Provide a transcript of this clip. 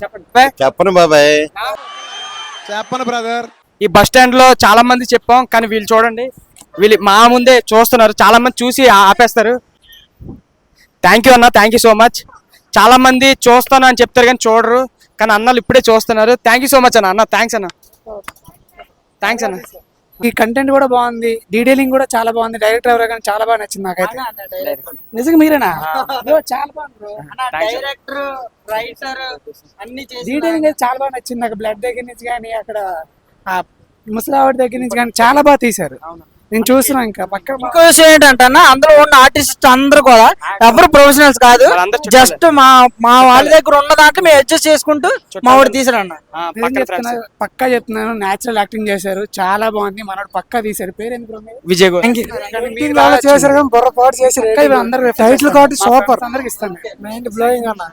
చెప్పను బాబాయ్. చెప్పను బ్రదర్. ఈ బస్ స్టాండ్ లో చాలా మంది చెప్పాం, కానీ వీళ్ళు చూడండి, వీళ్ళు మా ముందే చూస్తున్నారు. చాలా మంది చూసి ఆపేస్తారు. థ్యాంక్ యూ అన్న, థ్యాంక్ యూ సో మచ్. చాలా మంది చూస్తాను అని చెప్తారు కానీ చూడరు, కానీ అన్నలు ఇప్పుడే చూస్తున్నారు. థ్యాంక్ యూ సో మచ్ అన్న. థ్యాంక్స్ అన్న, థ్యాంక్స్ అన్న. ఈ కంటెంట్ కూడా బాగుంది, డీటెయిలింగ్ కూడా చాలా బాగుంది. డైరెక్టర్ ఎవరో కానీ చాలా బాగా నచ్చింది నాకైతే. నిజంగా మీరేనా? చాలా బాగుంది. డైరెక్టర్, రైటర్ అన్ని డీటెయిలింగ్ అయితే చాలా బాగా నచ్చింది నాకు. బ్లడ్ దగ్గర నుంచి కానీ అక్కడ ఆ ముసలావిడ దగ్గర నుంచి కానీ చాలా బాగా తీశారు. నేను చూస్తున్నా. ఇంకా పక్క ఇంకో విషయం ఏంటంటే అందులో ఉన్న ఆర్టిస్ట్ అందరూ కూడా ఎవరు ప్రొఫెషనల్స్ కాదు, జస్ట్ మా వాళ్ళ దగ్గర ఉన్న దాంట్లో మేము అడ్జస్ట్ చేసుకుంటూ మా వాడు తీసాడు అన్న. పక్కా చెప్తున్నాను, నేచురల్ యాక్టింగ్ చేశారు, చాలా బాగుంది. మనోడు పక్కా తీశారు. పేరు ఎందుకు? విజయ్ చేశారు కానీ బుర్ర పాటు చేశారు. అందరు టైటిల్ కాబట్టి సూపర్. అందరికి ఇస్తాను. మైండ్ బ్లోయింగ్ అన్న.